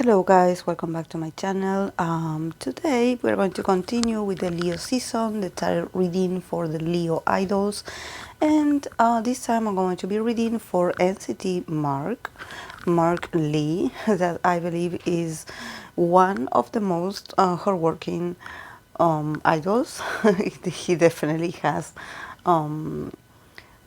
Hello guys, welcome back to my channel. Today we're going to continue with the Leo season, the tarot reading for the Leo idols, and this time I'm going to be reading for NCT Mark Lee, that I believe is one of the most hardworking idols. He definitely has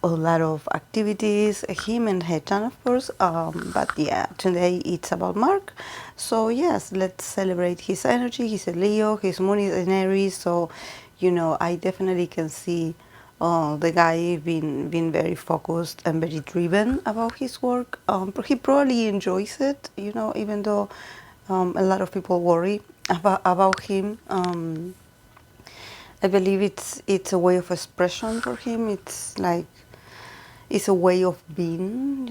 a lot of activities, him and Hechan, of course, but yeah, today it's about Mark. So yes, let's celebrate his energy. He's a Leo, his moon is in Aries, so I definitely can see the guy being very focused and very driven about his work. He probably enjoys it, even though a lot of people worry about him. I believe it's a way of expression for him. It's a way of being.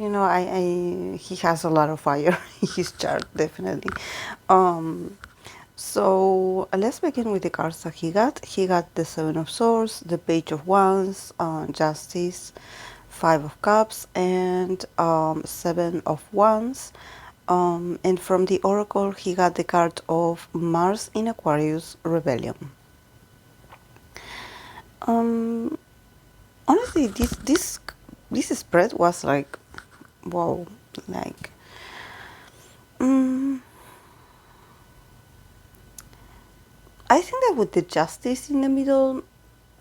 He has a lot of fire in his chart, definitely. So let's begin with the cards that he got. He got the Seven of Swords, the Page of Wands, Justice, Five of Cups, and Seven of Wands. And from the Oracle, he got the card of Mars in Aquarius, Rebellion. Honestly, this spread was like, wow, like, I think that with the Justice in the middle,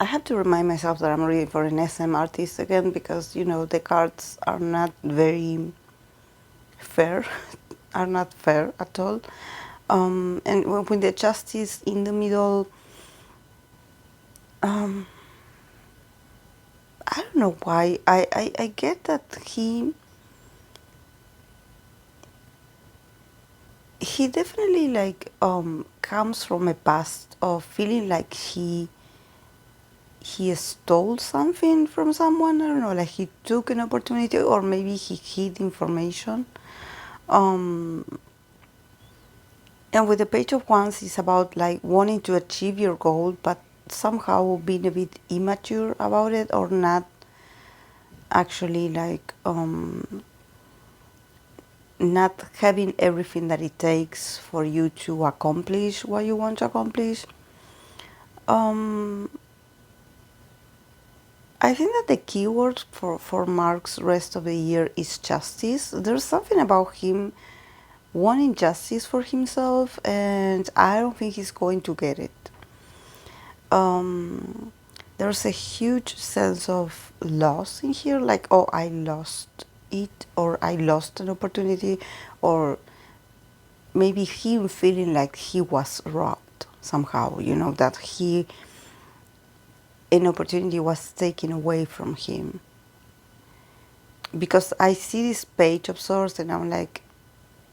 I have to remind myself that I'm reading for an SM artist again, because the cards are not very fair, are not fair at all. And with the Justice in the middle, I don't know why. I get that he definitely like comes from a past of feeling like he stole something from someone. I don't know, like he took an opportunity, or maybe he hid information. And with the Page of Wands, it's about like wanting to achieve your goal, but somehow being a bit immature about it, or not actually like not having everything that it takes for you to accomplish what you want to accomplish. I think that the keyword for Mark's rest of the year is justice. There's something about him wanting justice for himself, and I don't think he's going to get it. There's a huge sense of loss in here, like, oh, I lost it, or I lost an opportunity, or maybe him feeling like he was robbed somehow, that an opportunity was taken away from him. Because I see this Page of Swords, and I'm like,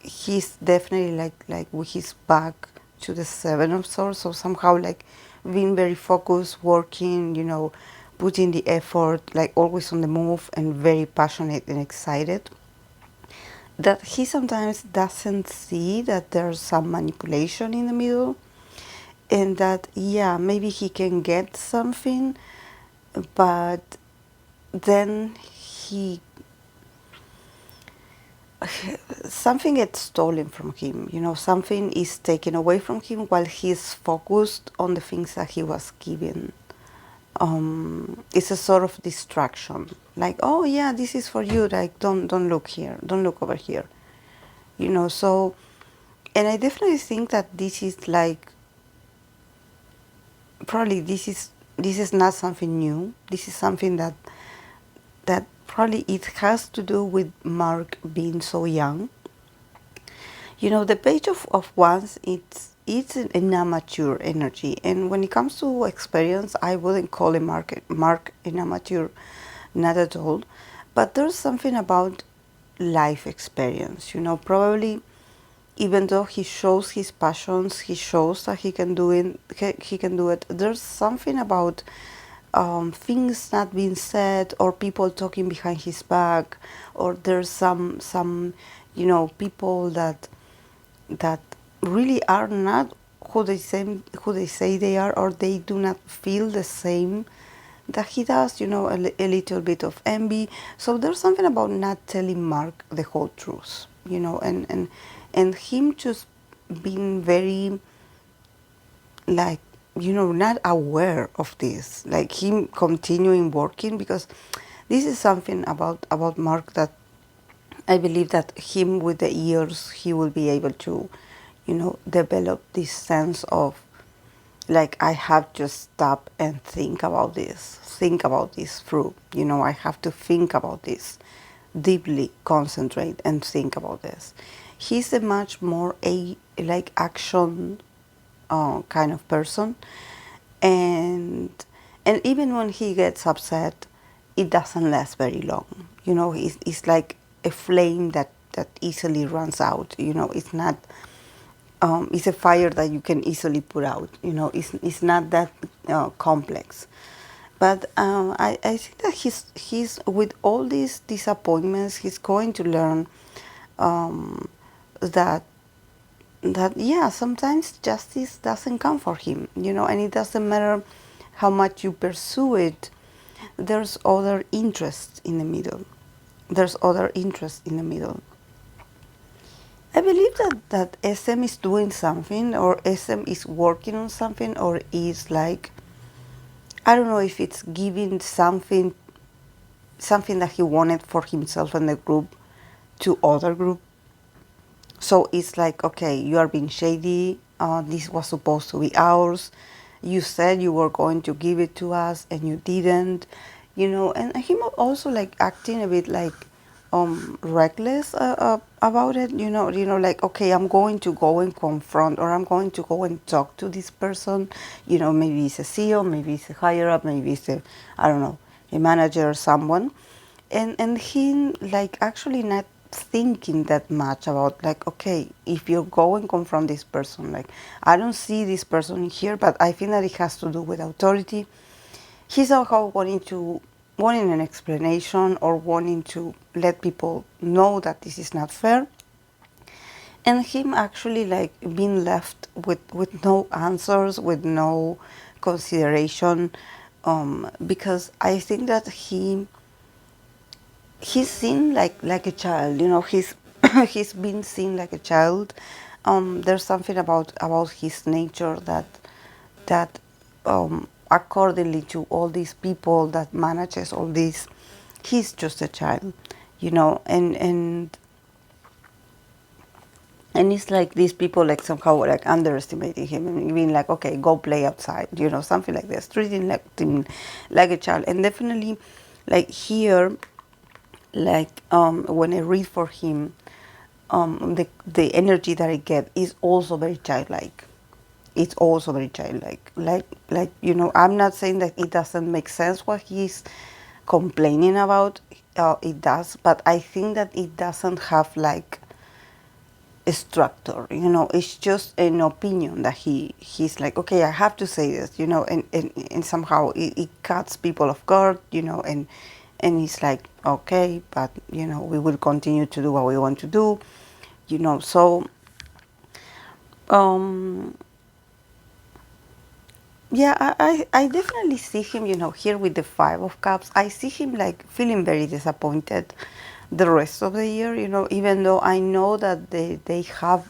he's definitely like with his back to the Seven of Swords, so somehow like being very focused, working, putting the effort, like always on the move, and very passionate and excited. That he sometimes doesn't see that there's some manipulation in the middle, and that, yeah, maybe he can get something, but then something gets stolen from him, something is taken away from him while he's focused on the things that he was given. It's a sort of distraction, like, oh yeah, this is for you, like, don't look here, don't look over here, so. And I definitely think that this is like, probably this is not something new. This is something that probably it has to do with Mark being so young. The Page of Wands, it's an immature energy, and when it comes to experience, I wouldn't call a Mark an amateur, not at all. But there's something about life experience, probably. Even though he shows his passions, he shows that he can do it. There's something about things not being said, or people talking behind his back, or there's some people that really are not who they say they are, or they do not feel the same that he does. A little bit of envy. So there's something about not telling Mark the whole truth, and him just being very, like, not aware of this, like him continuing working, because this is something about Mark that I believe that him with the years he will be able to, develop this sense of, like, I have to stop and think about this through. I have to think about this deeply, concentrate and think about this. He's a much more like action kind of person, and even when he gets upset, it doesn't last very long. It's like a flame that easily runs out. It's not. It's a fire that you can easily put out. It's not that complex. But I think that he's with all these disappointments, he's going to learn um, that yeah, sometimes justice doesn't come for him, and it doesn't matter how much you pursue it. There's other interests in the middle. There's other interests in the middle. I believe that SM is doing something, or SM is working on something, or is like, I don't know if it's giving something that he wanted for himself and the group to other group. So it's like, okay, you are being shady. This was supposed to be ours. You said you were going to give it to us, and you didn't. And him also like acting a bit like reckless about it. Like, okay, I'm going to go and confront, or I'm going to go and talk to this person. Maybe it's a CEO, maybe it's a higher up, maybe it's I don't know, a manager or someone, and him like actually not thinking that much about, like, okay, if you go and confront this person, like, I don't see this person in here, but I think that it has to do with authority. He's somehow wanting an explanation, or wanting to let people know that this is not fair, and him actually like being left with no answers, with no consideration, because I think that he's seen like a child. He's been seen like a child. There's something about his nature that accordingly to all these people that manages all this, he's just a child, and it's like these people like somehow like underestimating him and being like, okay, go play outside, something like this, treating him like a child. And definitely, like here, like when I read for him, the energy that I get is also very childlike. It's also very childlike. Like I'm not saying that it doesn't make sense what he's complaining about. It does, but I think that it doesn't have like a structure. It's just an opinion that he's like, okay, I have to say this. And somehow it cuts people off guard. And he's like, okay, but we will continue to do what we want to do. So yeah, I definitely see him, here with the Five of Cups. I see him like feeling very disappointed the rest of the year, even though I know that they have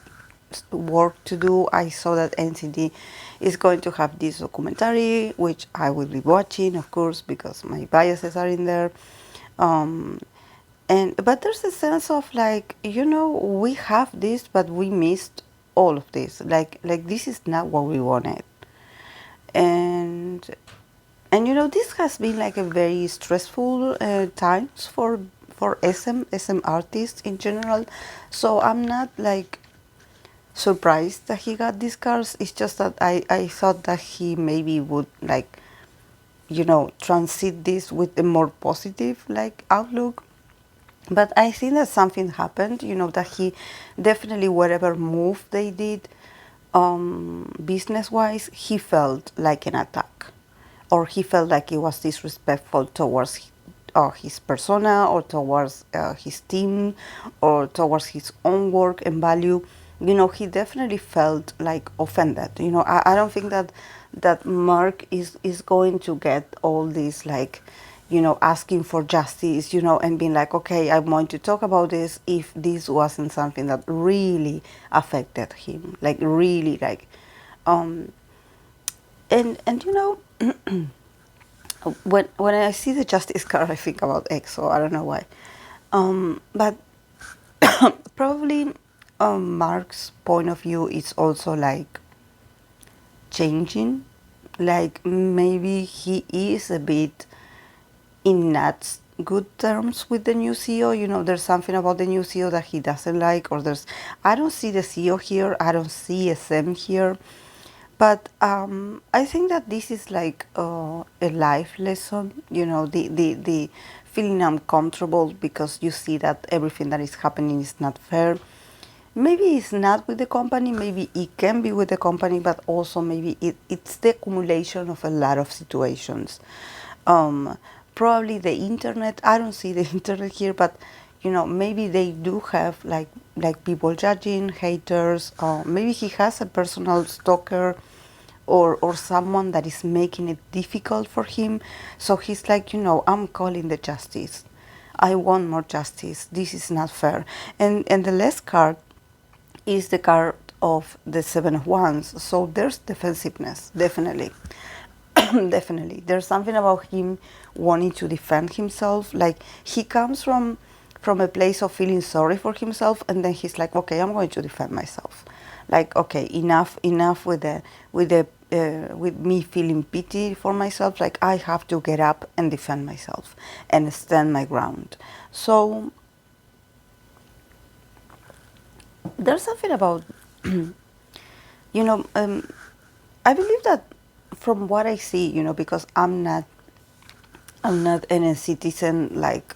work to do. I saw that NCT is going to have this documentary, which I will be watching, of course, because my biases are in there. But there's a sense of like, we have this, but we missed all of this. Like this is not what we wanted. And this has been like a very stressful times for SM artists in general. So I'm not like surprised that he got these cards. It's just that I thought that he maybe would like, transit this with a more positive like outlook. But I think that something happened, that he definitely, whatever move they did, business-wise, he felt like an attack, or he felt like it was disrespectful towards his persona, or towards his team, or towards his own work and value. He definitely felt like offended. I don't think that Mark is going to get all these like, asking for justice, and being like, okay, I'm going to talk about this if this wasn't something that really affected him, like really, like, um, and when I see the justice card, I think about EXO. I don't know why, but probably Mark's point of view is also like changing. Like maybe he is a bit in not good terms with the new CEO. There's something about the new CEO that he doesn't like, or I don't see the CEO here. I don't see SM here. But I think that this is like a life lesson, the feeling uncomfortable because you see that everything that is happening is not fair. Maybe it's not with the company, maybe it can be with the company, but also maybe it's the accumulation of a lot of situations. Um, Probably the internet, I don't see the internet here, but maybe they do have like people judging, haters, maybe he has a personal stalker or someone that is making it difficult for him. So he's like, I'm calling the justice. I want more justice. This is not fair. And the last card is the card of the Seven of Wands. So there's defensiveness, definitely. Definitely. There's something about him wanting to defend himself. Like he comes from a place of feeling sorry for himself, and then he's like, okay, I'm going to defend myself. Like, okay, enough with me feeling pity for myself. Like I have to get up and defend myself and stand my ground. So there's something about you know I believe that from what I see, because I'm not an citizen, like,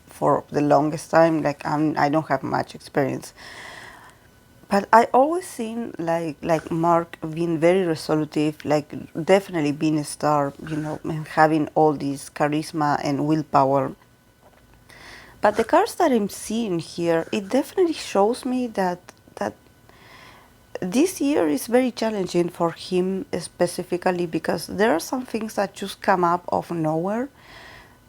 for the longest time. Like I don't have much experience, but I always seen like Mark being very resolutive, like definitely being a star, and having all this charisma and willpower. But the cards that I'm seeing here, it definitely shows me that this year is very challenging for him specifically, because there are some things that just come up of nowhere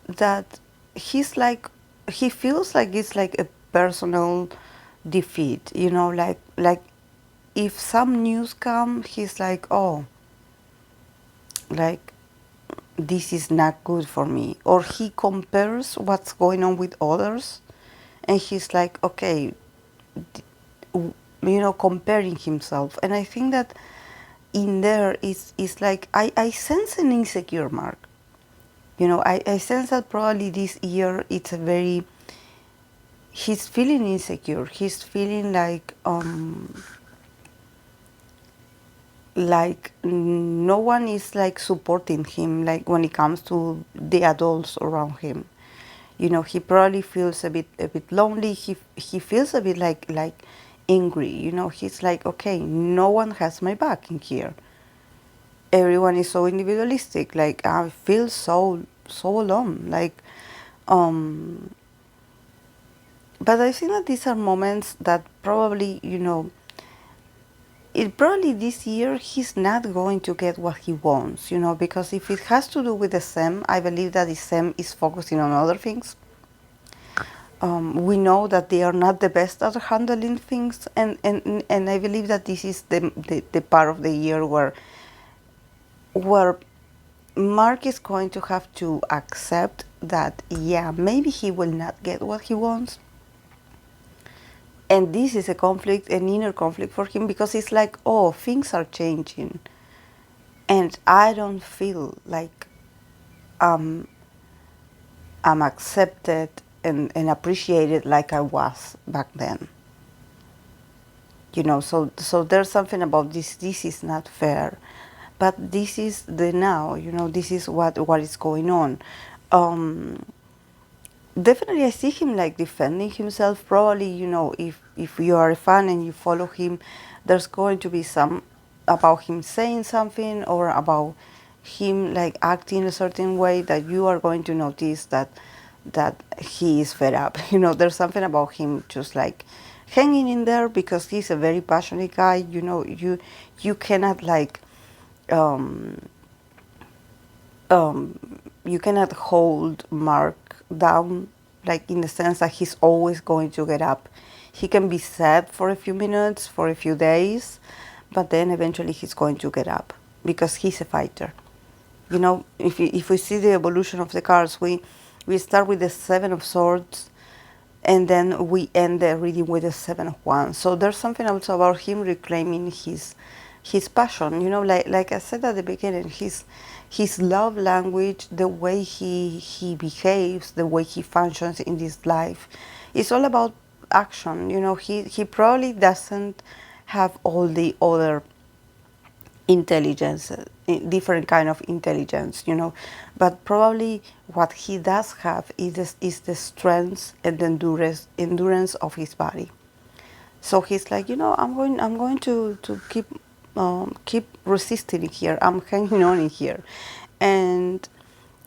that he's like, he feels like it's like a personal defeat, like if some news come, he's like, oh, like this is not good for me, or he compares what's going on with others, and he's like, okay, comparing himself. And I think that in there is like, I sense an insecure Mark. I sense that probably this year it's a very, he's feeling insecure. He's feeling like no one is like supporting him, like when it comes to the adults around him. He probably feels a bit lonely. He feels a bit like angry. He's like, okay, no one has my back in here. Everyone is so individualistic. Like I feel so alone. Like, but I think that these are moments that probably, it probably this year he's not going to get what he wants, because if it has to do with the SEM, I believe that the SEM is focusing on other things. We know that they are not the best at handling things, and I believe that this is the part of the year where Mark is going to have to accept that, yeah, maybe he will not get what he wants. And this is a conflict, an inner conflict for him, because it's like, oh, things are changing. And I don't feel like I'm accepted and appreciated like I was back then. So there's something about this. This is not fair. But this is the now, this is what is going on. Definitely I see him like defending himself. Probably, if you are a fan and you follow him, there's going to be some about him saying something, or about him like acting a certain way, that you are going to notice that he is fed up. There's something about him just like hanging in there, because he's a very passionate guy. You cannot like um, you cannot hold Mark down, like in the sense that he's always going to get up. He can be sad for a few minutes, for a few days, but then eventually he's going to get up because he's a fighter. You know, if we see the evolution of the cards, we start with the Seven of Swords, and then we end the reading with the Seven of Wands. So there's something also about him reclaiming his passion. You know, like I said at the beginning, his love language, the way he behaves, the way he functions in this life, it's all about action. You know, he probably doesn't have all the other intelligence, different kind of intelligence, you know, but probably what he does have is the strength and the endurance of his body. So he's like, you know, I'm going to keep resisting it here. I'm hanging on in here, and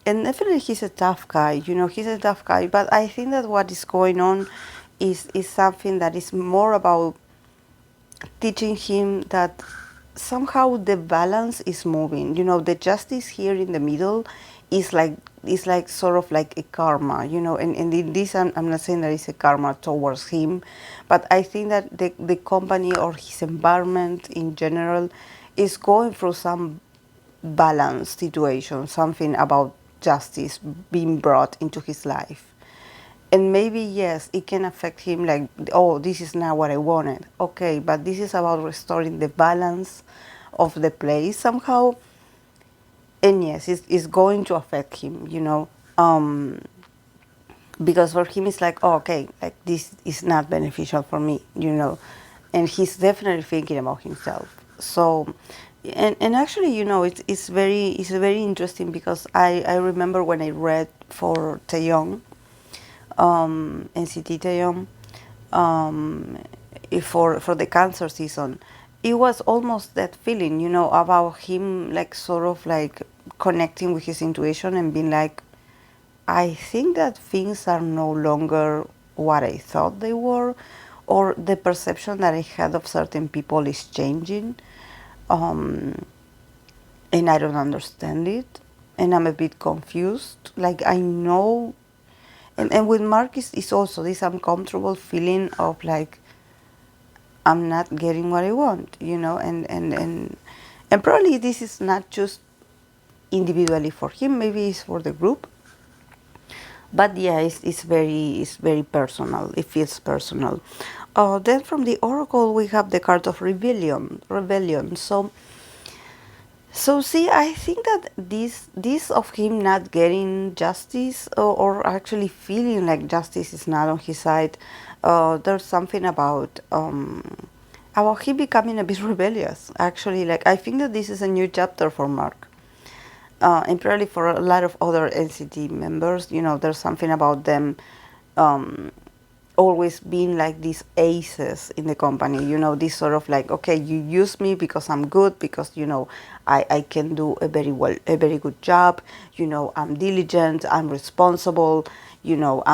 definitely he's a tough guy. You know, he's a tough guy. But I think that what is going on is something that is more about teaching him that somehow the balance is moving. You know, the justice here in the middle is like sort of like a karma, you know, and in this I'm not saying that it's a karma towards him, but I think that the company or his environment in general is going through some balance situation, something about justice being brought into his life. And maybe, yes, it can affect him like, oh, this is not what I wanted. Okay, but this is about restoring the balance of the place somehow. And yes, it's going to affect him, you know. Because for him, it's like, oh, okay, like this is not beneficial for me, you know. And he's definitely thinking about himself. So, and actually, you know, it's very interesting because I remember when I read for Taeyong, NCT Taeyong, for the cancer season, it was almost that feeling, you know, about him like sort of like connecting with his intuition and being like, I think that things are no longer what I thought they were, or the perception that I had of certain people is changing, um, and I don't understand it, and I'm a bit confused. Like I know, and with Mark is also this uncomfortable feeling of like I'm not getting what I want, you know, and probably this is not just individually for him, maybe it's for the group. But yeah, it's very personal. It feels personal. Then from the oracle we have the card of rebellion. So see, I think that this of him not getting justice, or actually feeling like justice is not on his side. There's something about him becoming a bit rebellious. Actually, like I think that this is a new chapter for Mark. And probably for a lot of other NCT members, you know, there's something about them um, always being like these aces in the company, you know, this sort of like, okay, you use me because I'm good, because, you know, I can do a very good job, you know, I'm diligent, I'm responsible, you know,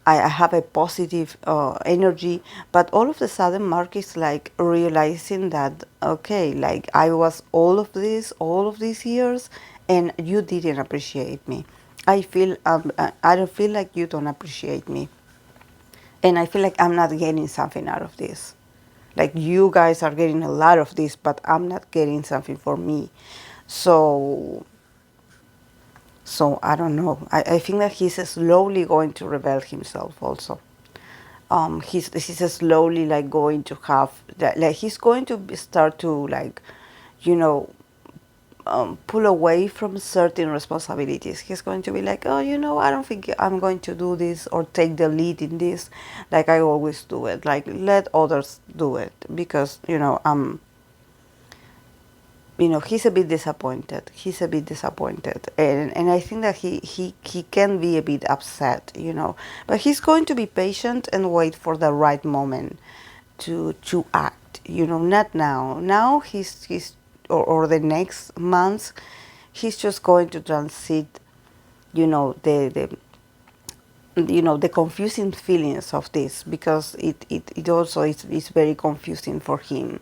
I have a positive energy. But all of a sudden Mark is like realizing that, okay, like I was all of these years, and you didn't appreciate me. I don't feel like you don't appreciate me, and I feel like I'm not getting something out of this. Like you guys are getting a lot of this, but I'm not getting something for me. So, so I don't know. I think that he's slowly going to rebel himself also. He's slowly like going to have that, like he's going to start to like, you know, pull away from certain responsibilities. He's going to be like, oh, you know, I don't think I'm going to do this or take the lead in this like I always do it. Like, let others do it, because, you know, he's a bit disappointed. He's a bit disappointed. And I think that he can be a bit upset, you know. But he's going to be patient and wait for the right moment to act, you know, not now. Now he's or the next months, he's just going to transit, you know, the confusing feelings of this, because it also is very confusing for him.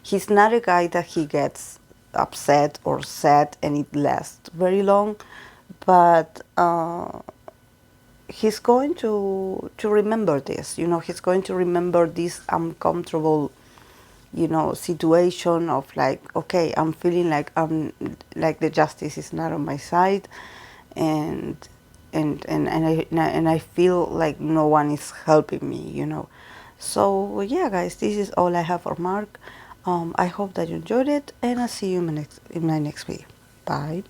He's not a guy that he gets upset or sad and it lasts very long. but he's going to remember this. You know, he's going to remember this uncomfortable, you know, situation of like, okay, I'm feeling like I'm like the justice is not on my side, and and I feel like no one is helping me, you know. So yeah, guys, this is all I have for Mark. I hope that you enjoyed it, and I'll see you in my next video. Bye.